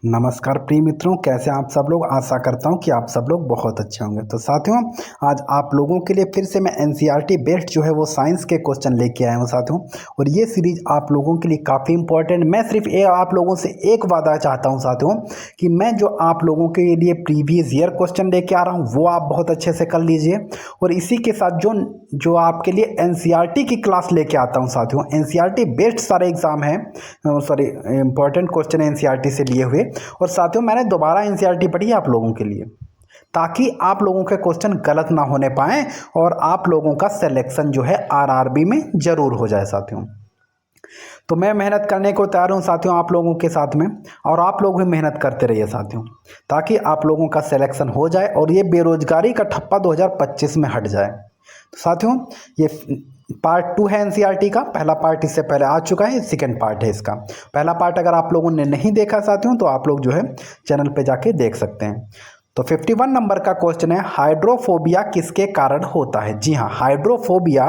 नमस्कार प्रिय मित्रों, कैसे हैं आप सब लोग। आशा करता हूं कि आप सब लोग बहुत अच्छे होंगे। तो साथियों, आज आप लोगों के लिए फिर से मैं एनसीईआरटी बेस्ड जो है वो साइंस के क्वेश्चन लेके आया हूं साथियों। और ये सीरीज आप लोगों के लिए काफ़ी इंपॉर्टेंट। मैं सिर्फ आप लोगों से एक वादा चाहता हूं साथियों कि मैं जो आप लोगों के लिए प्रीवियस ईयर क्वेश्चन लेके आ रहा हूँ वो आप बहुत अच्छे से कर लीजिए। और इसी के साथ जो जो आपके लिए एनसीईआरटी की क्लास लेके आता हूँ साथियों, एनसीईआरटी बेस्ड सारे एग्जाम हैं, सॉरी इंपॉर्टेंट क्वेश्चन एनसीईआरटी से लिए हुए। और साथियों, मैंने दोबारा एनसीईआरटी पढ़ी है आप लोगों के लिए, ताकि आप लोगों के क्वेश्चन गलत ना होने पाए और आप लोगों का सिलेक्शन जो है आरआरबी में जरूर हो जाए साथियों। तो मैं मेहनत करने को तैयार हूं साथियों आप लोगों के साथ में, और आप लोग भी मेहनत करते रहिए साथियों, ताकि आप लोगों का सिलेक्शन हो जाए और ये बेरोजगारी का ठप्पा 2025 में हट जाए। तो साथियों, ये पार्ट 2 है एनसीईआरटी का। पहला पार्ट इससे पहले आ चुका है, सेकंड पार्ट है इसका। पहला पार्ट अगर आप लोगों ने नहीं देखा साथियों तो आप लोग जो है चैनल पे जाके देख सकते हैं। तो 51 नंबर का क्वेश्चन है, हाइड्रोफोबिया किसके कारण होता है। जी हाँ, हाइड्रोफोबिया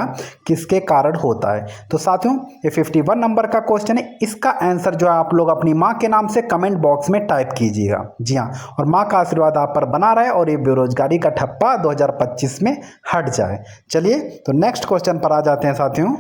किसके कारण होता है। तो साथियों, ये 51 नंबर का क्वेश्चन है। इसका आंसर जो है आप लोग अपनी माँ के नाम से कमेंट बॉक्स में टाइप कीजिएगा। जी हाँ, और माँ का आशीर्वाद आप पर बना रहे और ये बेरोजगारी का ठप्पा 2025 में हट जाए। चलिए, तो नेक्स्ट क्वेश्चन पर आ जाते हैं साथियों।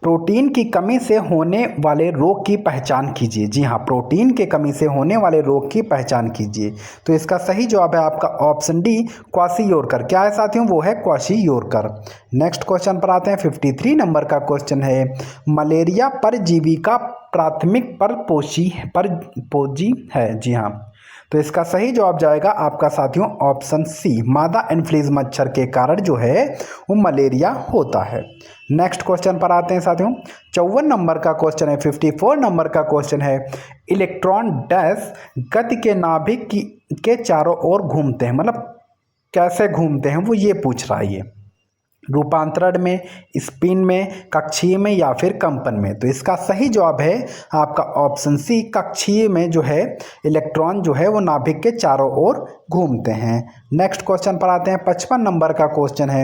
प्रोटीन की कमी से होने वाले रोग की पहचान कीजिए। जी हाँ, प्रोटीन की कमी से होने वाले रोग की पहचान कीजिए। तो इसका सही जवाब है आपका ऑप्शन डी, क्वाशियोरकर। क्या है साथियों, वो है क्वाशियोरकर। नेक्स्ट क्वेश्चन पर आते हैं। 53 नंबर का क्वेश्चन है, मलेरिया परजीवी का प्राथमिक परपोषी है। जी हाँ, तो इसका सही जवाब जाएगा आपका साथियों ऑप्शन सी, मादा एनफ्लूएंजा मच्छर के कारण जो है वो मलेरिया होता है। नेक्स्ट क्वेश्चन पर आते हैं साथियों। 54 नंबर का क्वेश्चन है। 54 नंबर का क्वेश्चन है, इलेक्ट्रॉन डैश गति के नाभिक के चारों ओर घूमते हैं, मतलब कैसे घूमते हैं वो ये पूछ रहा है। ये रूपांतरण में, स्पिन में, कक्षीय में या फिर कंपन में। तो इसका सही जवाब है आपका ऑप्शन सी, कक्षीय में जो है इलेक्ट्रॉन जो है वो नाभिक के चारों ओर घूमते हैं। नेक्स्ट क्वेश्चन पर आते हैं। 55 नंबर का क्वेश्चन है,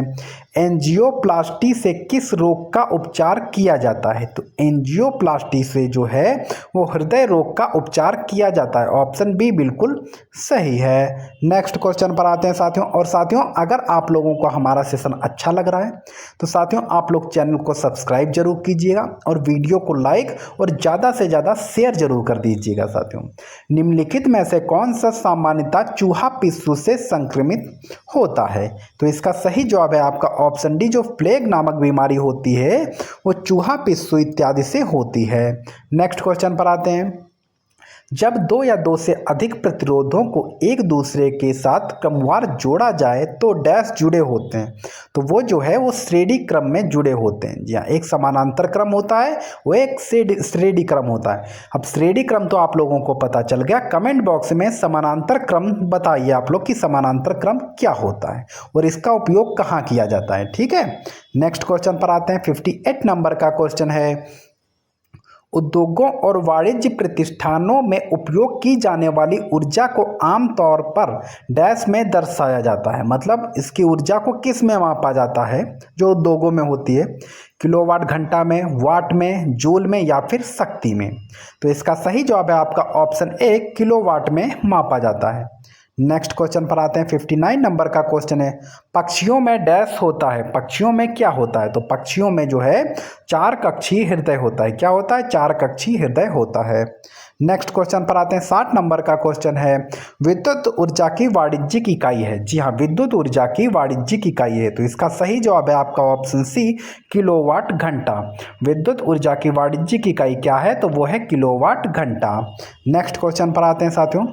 एंजियोप्लास्टी से किस रोग का उपचार किया जाता है। तो एंजियोप्लास्टी से जो है वो हृदय रोग का उपचार किया जाता है। ऑप्शन बी बिल्कुल सही है। नेक्स्ट क्वेश्चन पर आते हैं साथियों। और साथियों, अगर आप लोगों को हमारा सेशन अच्छा लग रहा है तो साथियों आप लोग चैनल को सब्सक्राइब जरूर कीजिएगा और वीडियो को लाइक और ज़्यादा से ज़्यादा शेयर जरूर कर दीजिएगा साथियों। निम्नलिखित में से कौन सा सामान्यतः चूहा पिस्सू से संक्रमित होता है। तो इसका सही जवाब है आपका ऑप्शन डी, जो प्लेग नामक बीमारी होती है वो चूहा पिस्सू इत्यादि से होती है। नेक्स्ट क्वेश्चन पर आते हैं। जब दो या दो से अधिक प्रतिरोधों को एक दूसरे के साथ क्रमवार जोड़ा जाए तो डैश जुड़े होते हैं। तो वो जो है वो श्रेणी क्रम में जुड़े होते हैं। जी हाँ, एक समानांतर क्रम होता है, वो एक श्रेणी क्रम होता है। अब श्रेणी क्रम तो आप लोगों को पता चल गया। कमेंट बॉक्स में समानांतर क्रम बताइए आप लोग कि समानांतर क्रम क्या होता है और इसका उपयोग कहाँ किया जाता है। ठीक है, नेक्स्ट क्वेश्चन पर आते हैं। 58 नंबर का क्वेश्चन है, उद्योगों और वाणिज्य प्रतिष्ठानों में उपयोग की जाने वाली ऊर्जा को आमतौर पर डैश में दर्शाया जाता है। मतलब इसकी ऊर्जा को किस में मापा जाता है जो उद्योगों में होती है। किलोवाट घंटा में, वाट में, जूल में या फिर शक्ति में। तो इसका सही जवाब है आपका ऑप्शन ए, किलोवाट में मापा जाता है। नेक्स्ट क्वेश्चन पर आते हैं। 59 नंबर का क्वेश्चन है, पक्षियों में डैश होता है। पक्षियों में क्या होता है। तो पक्षियों में जो है चार कक्षीय हृदय होता है। क्या होता है, चार कक्षीय हृदय होता है। नेक्स्ट क्वेश्चन पर आते हैं। 60 नंबर का क्वेश्चन है, विद्युत ऊर्जा की वाणिज्यिक इकाई है। जी हाँ, विद्युत ऊर्जा की वाणिज्यिक इकाई है। तो इसका सही जवाब है आपका ऑप्शन सी, किलोवाट घंटा। विद्युत ऊर्जा की वाणिज्यिक इकाई क्या है, तो वो है किलोवाट घंटा। नेक्स्ट क्वेश्चन पर आते हैं साथियों।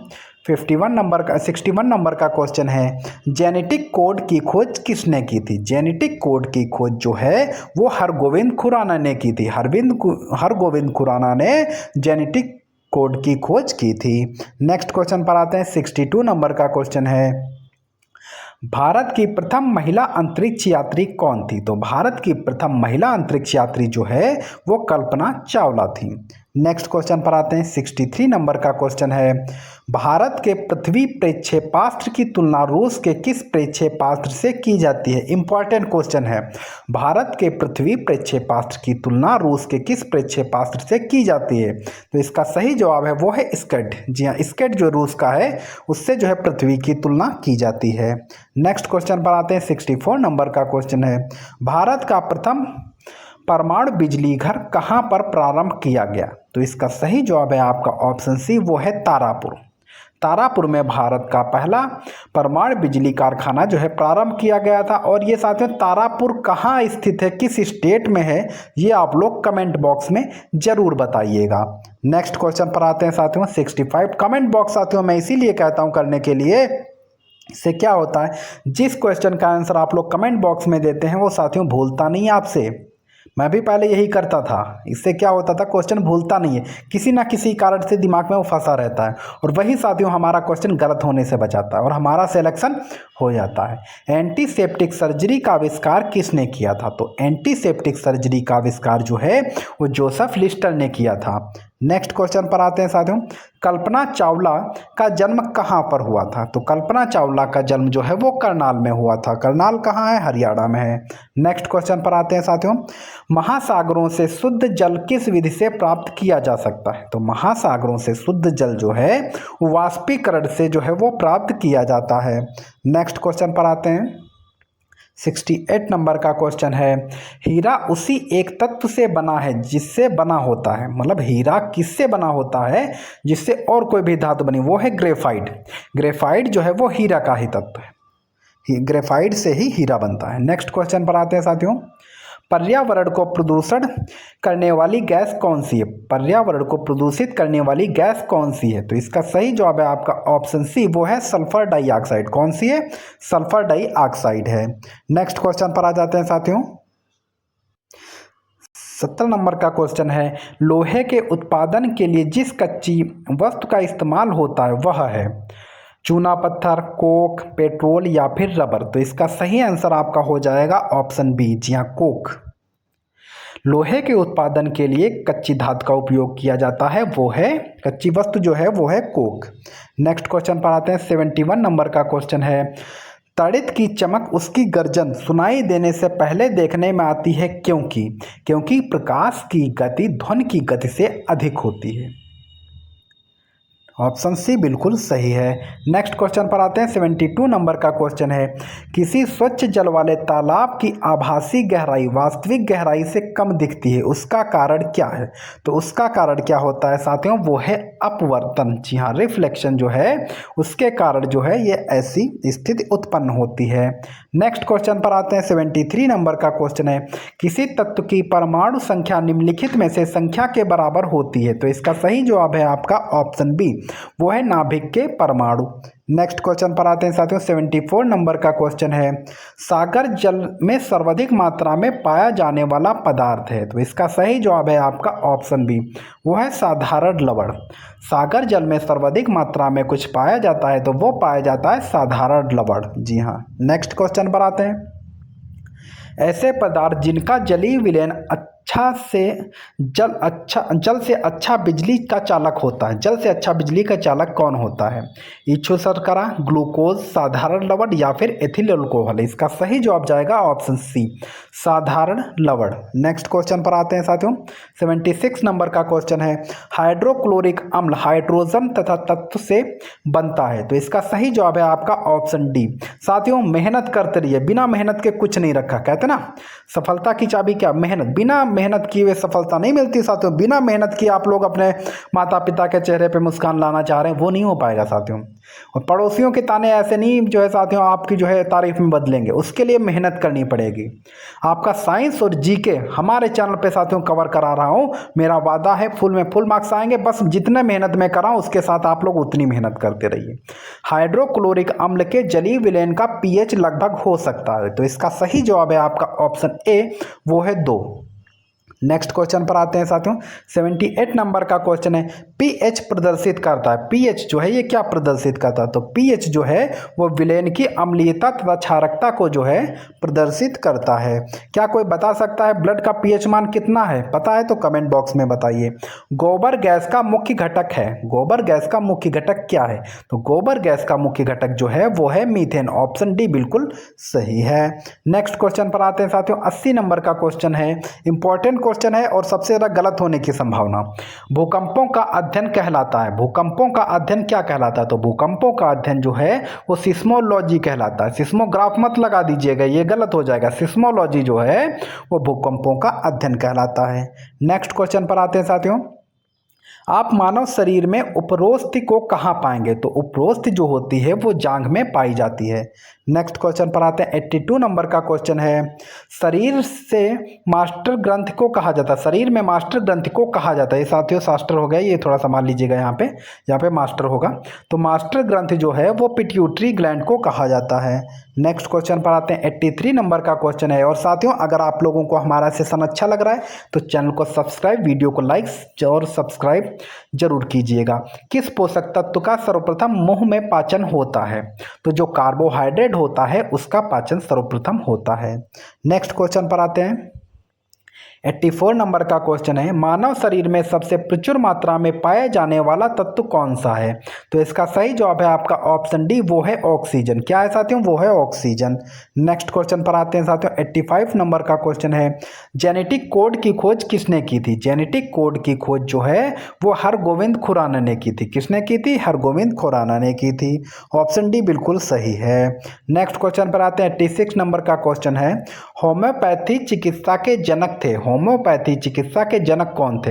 61 नंबर का क्वेश्चन है, जेनेटिक कोड की खोज किसने की थी। जेनेटिक कोड की खोज जो है वो हरगोविंद खुराना ने की थी। हरगोविंद खुराना ने जेनेटिक कोड की खोज की थी। नेक्स्ट क्वेश्चन पर आते हैं। 62 नंबर का क्वेश्चन है, भारत की प्रथम महिला अंतरिक्ष यात्री कौन थी। तो भारत की प्रथम महिला अंतरिक्ष यात्री जो है वो कल्पना चावला थी। नेक्स्ट क्वेश्चन पर आते हैं। 63 नंबर का क्वेश्चन है, भारत के पृथ्वी प्रक्षेपास्त्र की तुलना रूस के किस प्रक्षेपास्त्र से की जाती है? इंपॉर्टेंट क्वेश्चन है। भारत के पृथ्वी प्रक्षेपास्त्र की तुलना रूस के किस प्रक्षेपास्त्र से की जाती है? तो इसका सही जवाब है वो है स्कड। जी हाँ, स्कड जो रूस का है उससे जो है पृथ्वी की तुलना की जाती है। नेक्स्ट क्वेश्चन पर आते हैं। 64 नंबर का क्वेश्चन है, भारत का प्रथम परमाणु बिजली घर कहाँ पर प्रारंभ किया गया? तो इसका सही जवाब है आपका ऑप्शन सी, वो है तारापुर। तारापुर में भारत का पहला परमाणु बिजली कारखाना जो है प्रारंभ किया गया था। और ये साथियों तारापुर कहाँ स्थित है, किस स्टेट में है, ये आप लोग कमेंट बॉक्स में जरूर बताइएगा। नेक्स्ट क्वेश्चन पर आते हैं साथियों। 65 कमेंट बॉक्स साथियों मैं इसीलिए कहता हूँ करने के लिए, इससे क्या होता है जिस क्वेश्चन का आंसर आप लोग कमेंट बॉक्स में देते हैं वो साथियों भूलता नहीं है आपसे। मैं भी पहले यही करता था, इससे क्या होता था क्वेश्चन भूलता नहीं है, किसी ना किसी कारण से दिमाग में वो फंसा रहता है और वही साथियों हमारा क्वेश्चन गलत होने से बचाता है और हमारा सिलेक्शन हो जाता है। एंटीसेप्टिक सर्जरी का आविष्कार किसने किया था? तो एंटीसेप्टिक सर्जरी का आविष्कार जो है वो जोसेफ लिस्टर ने किया था। नेक्स्ट क्वेश्चन पर आते हैं साथियों। कल्पना चावला का जन्म कहाँ पर हुआ था? तो कल्पना चावला का जन्म जो है वो करनाल में हुआ था। करनाल कहाँ है? हरियाणा में है। नेक्स्ट क्वेश्चन पर आते हैं साथियों। महासागरों से शुद्ध जल किस विधि से प्राप्त किया जा सकता है? तो महासागरों से शुद्ध जल जो है वाष्पीकरण से जो है वो प्राप्त किया जाता है। नेक्स्ट क्वेश्चन पर आते हैं। 68 नंबर का क्वेश्चन है, हीरा उसी एक तत्व से बना है जिससे बना होता है, मतलब हीरा किससे बना होता है जिससे और कोई भी धातु बनी, वो है ग्रेफाइट। ग्रेफाइट जो है वो हीरा का ही तत्व है, ग्रेफाइट से ही हीरा बनता है। नेक्स्ट क्वेश्चन पर आते हैं साथियों। पर्यावरण को प्रदूषण करने वाली गैस कौन सी है? पर्यावरण को प्रदूषित करने वाली गैस कौन सी है? तो इसका सही जवाब है आपका ऑप्शन सी, वो है सल्फर डाइऑक्साइड। कौन सी है? सल्फर डाइऑक्साइड है। नेक्स्ट क्वेश्चन पर आ जाते हैं साथियों। 70 नंबर का क्वेश्चन है, लोहे के उत्पादन के लिए जिस कच्ची वस्तु का इस्तेमाल होता है वह है चूना पत्थर, कोक, पेट्रोल या फिर रबर? तो इसका सही आंसर आपका हो जाएगा ऑप्शन बी, जी हाँ, कोक। लोहे के उत्पादन के लिए कच्ची धातु का उपयोग किया जाता है, वो है कच्ची वस्तु जो है वो है कोक। नेक्स्ट क्वेश्चन पर आते हैं। 71 नंबर का क्वेश्चन है, तड़ित की चमक उसकी गर्जन सुनाई देने से पहले देखने में आती है क्योंकि प्रकाश की गति ध्वनि की गति से अधिक होती है। ऑप्शन सी बिल्कुल सही है। नेक्स्ट क्वेश्चन पर आते हैं। 72 नंबर का क्वेश्चन है, किसी स्वच्छ जल वाले तालाब की आभासी गहराई वास्तविक गहराई से कम दिखती है, उसका कारण क्या है? तो उसका कारण क्या होता है साथियों, वो है अपवर्तन। जी हाँ, रिफ्लेक्शन जो है उसके कारण जो है ये ऐसी स्थिति उत्पन्न होती है। नेक्स्ट क्वेश्चन पर आते हैं। 73 नंबर का क्वेश्चन है, किसी तत्व की परमाणु संख्या निम्नलिखित में से संख्या के बराबर होती है? तो इसका सही जवाब है आपका ऑप्शन बी, वो है नाभिक के परमाणु। नेक्स्ट क्वेश्चन पर आते हैं साथियों। 74 नंबर का क्वेश्चन है, सागर जल में सर्वाधिक मात्रा में पाया जाने वाला पदार्थ है? तो इसका सही जवाब है आपका ऑप्शन बी, वो है साधारण लवण। सागर जल में सर्वाधिक मात्रा में कुछ पाया जाता है तो वो पाया जाता है साधारण लवण। जी हाँ। नेक्स्ट क्वेश्चन पर आते हैं। ऐसे पदार्थ जिनका जलीय विलयन जल से अच्छा बिजली का चालक होता है, जल से अच्छा बिजली का चालक कौन होता है? इच्छु शर्करा, ग्लूकोज, साधारण लवण या फिर एथिल अल्कोहल? इसका सही जवाब जाएगा ऑप्शन सी, साधारण लवण। नेक्स्ट क्वेश्चन पर आते हैं साथियों। 76 नंबर का क्वेश्चन है, हाइड्रोक्लोरिक अम्ल हाइड्रोजन तथा तत्व से बनता है? तो इसका सही जवाब है आपका ऑप्शन डी। साथियों मेहनत करते रहिए, बिना मेहनत के कुछ नहीं रखा, कहते ना सफलता की चाबी क्या? मेहनत। बिना मेहनत किए हुए सफलता नहीं मिलती साथियों। बिना मेहनत किए आप लोग अपने माता पिता के चेहरे पे मुस्कान लाना चाह रहे हैं, वो नहीं हो पाएगा साथियों। और पड़ोसियों के ताने ऐसे नहीं जो है साथियों आपकी जो है तारीफ में बदलेंगे, उसके लिए मेहनत करनी पड़ेगी। आपका साइंस और जीके हमारे चैनल पे साथियों कवर करा रहा हूँ, मेरा वादा है फुल में फुल मार्क्स आएंगे, बस जितने मेहनत मैं कराऊँ उसके साथ आप लोग उतनी मेहनत करते रहिए। हाइड्रोक्लोरिक अम्ल के जलीय विलयन का pH लगभग हो सकता है? तो इसका सही जवाब है आपका ऑप्शन ए, वो है 2। नेक्स्ट क्वेश्चन पर आते हैं साथियों। 78 नंबर का क्वेश्चन है, पीएच प्रदर्शित करता है। पीएच जो है ये क्या प्रदर्शित करता है? तो पीएच जो है वो विलेन की अम्लीयता तथा क्षारकता को जो है प्रदर्शित करता है। क्या कोई बता सकता है ब्लड का पीएच मान कितना है? पता है तो कमेंट बॉक्स में बताइए। गोबर गैस का मुख्य घटक है। गोबर गैस का मुख्य घटक क्या है? तो गोबर गैस का मुख्य घटक जो है वो है मीथेन। ऑप्शन डी बिल्कुल सही है। नेक्स्ट क्वेश्चन पर आते हैं साथियों। 80 नंबर का क्वेश्चन है, इंपॉर्टेंट क्वेश्चन है और सबसे ज्यादा गलत होने की संभावना। भूकंपों का अध्ययन कहलाता है। भूकंपों का अध्ययन क्या कहलाता है? तो भूकंपों का अध्ययन जो है वो सिस्मोलॉजी कहलाता है। सिस्मोग्राफ मत लगा दीजिएगा, ये गलत हो जाएगा। सिस्मोलॉजी जो है वो भूकंपों का अध्ययन कहलाता है। नेक्स्ट क्वेश्चन पर आते हैं साथियों। आप मानव शरीर में उपरोस्थ को कहाँ पाएंगे? तो उपरोस्थ जो होती है वो जांघ में पाई जाती है। नेक्स्ट क्वेश्चन पर आते हैं। 82 नंबर का क्वेश्चन है, शरीर से मास्टर ग्रंथ को कहा जाता है। शरीर में मास्टर ग्रंथ को कहा जाता है। ये साथियों शास्त्र हो गया, ये थोड़ा संभाल लीजिएगा। यहाँ पे मास्टर होगा। तो मास्टर ग्रंथ जो है वो पिट्यूटरी ग्लैंड को कहा जाता है। नेक्स्ट क्वेश्चन पर आते हैं। 83 नंबर का क्वेश्चन है। और साथियों अगर आप लोगों को हमारा सेशन अच्छा लग रहा है तो चैनल को सब्सक्राइब, वीडियो को लाइक और सब्सक्राइब जरूर कीजिएगा। किस पोषक तत्व का सर्वप्रथम मुंह में पाचन होता है? तो जो कार्बोहाइड्रेट होता है उसका पाचन सर्वप्रथम होता है। नेक्स्ट क्वेश्चन पर आते हैं। 84 नंबर का क्वेश्चन है, मानव शरीर में सबसे प्रचुर मात्रा में पाया जाने वाला तत्व कौन सा है? तो इसका सही जवाब है आपका ऑप्शन डी, वो है ऑक्सीजन। क्या है साथियों? वो है ऑक्सीजन। नेक्स्ट क्वेश्चन पर आते हैं साथियों। 85 नंबर का क्वेश्चन है, जेनेटिक कोड की खोज किसने की थी? जेनेटिक कोड की खोज जो है वो हरगोविंद खुराना ने की थी। किसने की थी? हरगोविंद खुराना ने की थी। ऑप्शन डी बिल्कुल सही है। नेक्स्ट क्वेश्चन पर आते हैं। 86 नंबर का क्वेश्चन है, होम्योपैथी चिकित्सा के जनक थे। होम्योपैथी चिकित्सा के जनक कौन थे?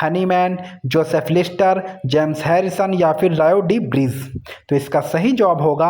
Hahnemann, Joseph Lister, James Harrison या फिर रायो डी ब्रिज? तो इसका सही जवाब होगा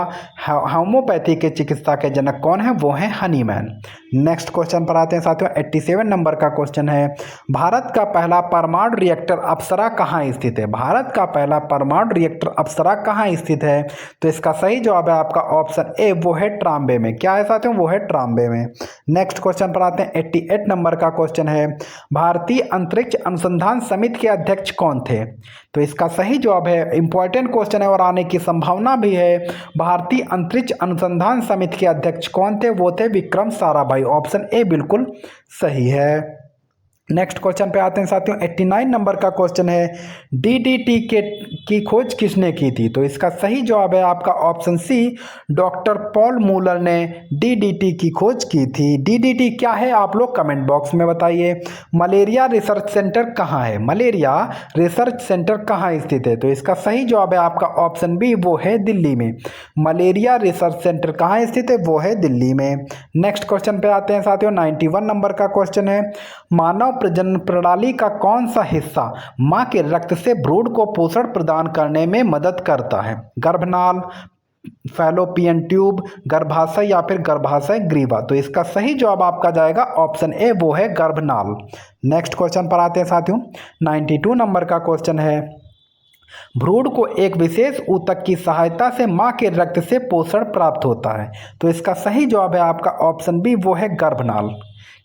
होम्योपैथी के चिकित्सा के जनक कौन है? वो है हनीमैन। नेक्स्ट क्वेश्चन पर आते हैं साथियों। 87 नंबर का क्वेश्चन है, भारत का पहला परमाणु रिएक्टर अप्सरा कहाँ स्थित है? भारत का पहला परमाणु रिएक्टर अप्सरा कहाँ स्थित है? तो इसका सही जवाब है आपका ऑप्शन ए, वो है ट्राम्बे में। क्या है साथियों? वो है ट्राम्बे में। नेक्स्ट क्वेश्चन पर आते हैं। 88 नंबर का क्वेश्चन है, भारतीय अंतरिक्ष अनुसंधान समिति के अध्यक्ष कौन थे? तो इसका सही जवाब है, इंपॉर्टेंट क्वेश्चन है और आने की संभावना भी है। भारतीय अंतरिक्ष अनुसंधान समिति के अध्यक्ष कौन थे? वो थे विक्रम साराभाई। ऑप्शन ए बिल्कुल सही है। नेक्स्ट क्वेश्चन पे आते हैं साथियों। 89 नंबर का क्वेश्चन है, डीडीटी की खोज किसने की थी? तो इसका सही जवाब है आपका option C, doctor Paul Muller ने डीडीटी की खोज की थी। डीडीटी क्या है आप लोग कमेंट बॉक्स में बताइए। मलेरिया रिसर्च सेंटर कहाँ है? मलेरिया रिसर्च सेंटर कहाँ स्थित है? तो इसका सही जवाब है आपका ऑप्शन बी, वो है दिल्ली में। मलेरिया रिसर्च सेंटर कहाँ स्थित है? वो है दिल्ली में। नेक्स्ट क्वेश्चन पे आते हैं साथियों। 91 नंबर का क्वेश्चन है, मानव प्रजनन प्रणाली का कौन सा हिस्सा मां के रक्त से भ्रूण को पोषण प्रदान करने में मदद करता है? गर्भनाल, फैलोपियन ट्यूब, गर्भाशय या फिर गर्भाशय ग्रीवा? तो इसका सही जवाब आपका जाएगा ऑप्शन ए, वो है गर्भनाल। नेक्स्ट क्वेश्चन पर आते हैं साथियों। 92 नंबर का क्वेश्चन है, भ्रूण को एक विशेष ऊतक की सहायता से मां के रक्त से पोषण प्राप्त होता है। तो इसका सही जवाब है आपका ऑप्शन बी, वो है गर्भनाल।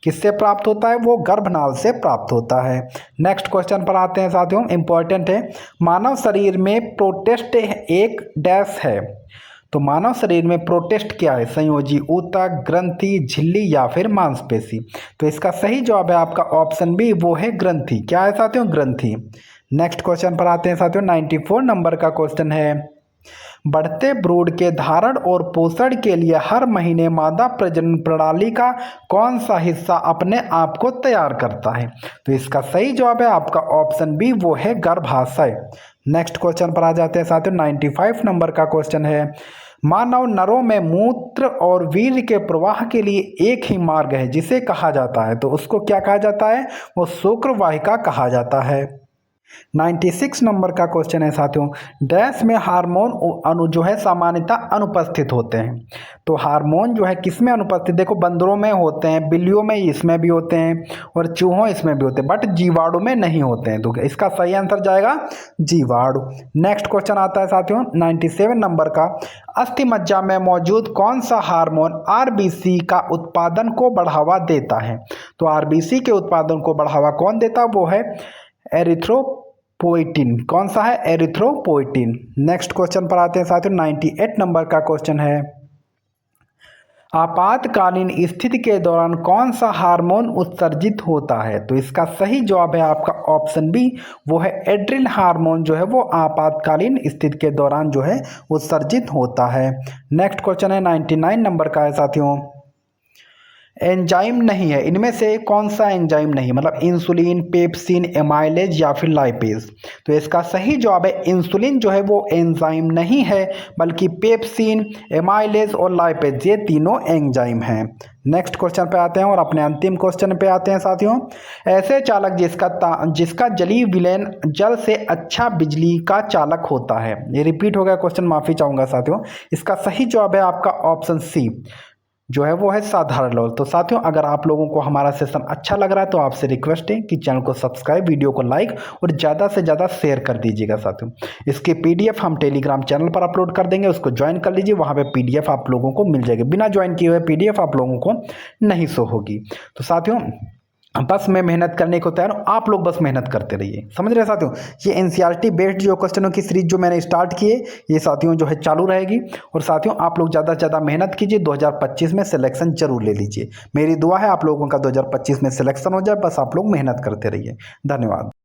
किससे प्राप्त होता है? वो गर्भनाल से प्राप्त होता है। नेक्स्ट क्वेश्चन पर आते हैं साथियों, इंपॉर्टेंट है, मानव शरीर में प्रोटेस्ट एक डैश है। तो मानव शरीर में प्रोटेस्ट क्या है? संयोजी ऊतक, ग्रंथि, झिल्ली या फिर मांसपेशी? तो इसका सही जवाब है आपका ऑप्शन बी, वो है ग्रंथि। क्या है साथियों? ग्रंथि। नेक्स्ट क्वेश्चन पर आते हैं साथियों। 94 नंबर का क्वेश्चन है, बढ़ते भ्रूण के धारण और पोषण के लिए हर महीने मादा प्रजनन प्रणाली का कौन सा हिस्सा अपने आप को तैयार करता है? तो इसका सही जवाब है आपका ऑप्शन बी, वो है गर्भाशय। नेक्स्ट क्वेश्चन पर आ जाते हैं साथियों। 95 नंबर का क्वेश्चन है, मानव नरों में मूत्र और वीर्य के प्रवाह के लिए एक ही मार्ग है जिसे कहा जाता है। तो उसको क्या कहा जाता है? वो शुक्रवाहिका कहा जाता है। 96 नंबर का क्वेश्चन है साथियों, डैश में हार्मोन अणु जो है सामान्यतः अनुपस्थित होते हैं। तो हार्मोन जो है किस में अनुपस्थित, देखो बंदरों में होते हैं, बिल्लियों में इसमें भी होते हैं और चूहों इसमें भी होते हैं, बट जीवाणु में नहीं होते हैं। तो इसका सही आंसर जाएगा जीवाणु। नेक्स्ट क्वेश्चन आता है साथियों 97 नंबर का, अस्थि मज्जा में मौजूद कौन सा हार्मोन आरबीसी का उत्पादन को बढ़ावा देता है। तो आरबीसी के उत्पादन को बढ़ावा कौन देता है, वो है एरिथ्रोपोइटिन। कौन सा है, एरिथ्रोपोइटिन। नेक्स्ट क्वेश्चन पर आते हैं साथियों 98 नंबर का क्वेश्चन है, आपातकालीन स्थिति के दौरान कौन सा हार्मोन उत्सर्जित होता है। तो इसका सही जवाब है आपका ऑप्शन बी, वो है एड्रिन हार्मोन जो है वो आपातकालीन स्थिति के दौरान जो है उत्सर्जित होता है। नेक्स्ट क्वेश्चन है 99 नंबर का है साथियों, एंजाइम नहीं है, इनमें से कौन सा एंजाइम नहीं, मतलब इंसुलिन, पेप्सिन, एमाइलेज या फिर लाइपेज। तो इसका सही जवाब है इंसुलिन जो है वो एंजाइम नहीं है, बल्कि पेप्सिन, एमाइलेज और लाइपेज ये तीनों एंजाइम हैं। नेक्स्ट क्वेश्चन पे आते हैं और अपने अंतिम क्वेश्चन पे आते हैं साथियों, ऐसे चालक जिसका जलीय विलयन जल से अच्छा बिजली का चालक होता है। ये रिपीट हो गया क्वेश्चन, माफ़ी चाहूँगा साथियों। इसका सही जवाब है आपका ऑप्शन सी, जो है वो है साधारण लवण। तो साथियों अगर आप लोगों को हमारा सेशन अच्छा लग रहा है तो आपसे रिक्वेस्ट है कि चैनल को सब्सक्राइब, वीडियो को लाइक और ज़्यादा से ज़्यादा शेयर कर दीजिएगा साथियों। इसके पीडीएफ हम टेलीग्राम चैनल पर अपलोड कर देंगे, उसको ज्वाइन कर लीजिए, वहाँ पे पीडीएफ आप लोगों को मिल जाएगी। बिना ज्वाइन किए हुए पीडीएफ आप लोगों को नहीं शो होगी। तो साथियों बस मैं मेहनत करने को तैयार हूँ, आप लोग बस मेहनत करते रहिए। समझ रहे हैं साथियों, ये एनसीईआरटी बेस्ड जो क्वेश्चनों की सीरीज जो मैंने स्टार्ट किए ये साथियों जो है चालू रहेगी। और साथियों आप लोग ज़्यादा से ज़्यादा मेहनत कीजिए, 2025 में सिलेक्शन जरूर ले लीजिए। मेरी दुआ है आप लोगों का 2025 में सिलेक्शन हो जाए, बस आप लोग मेहनत करते रहिए। धन्यवाद।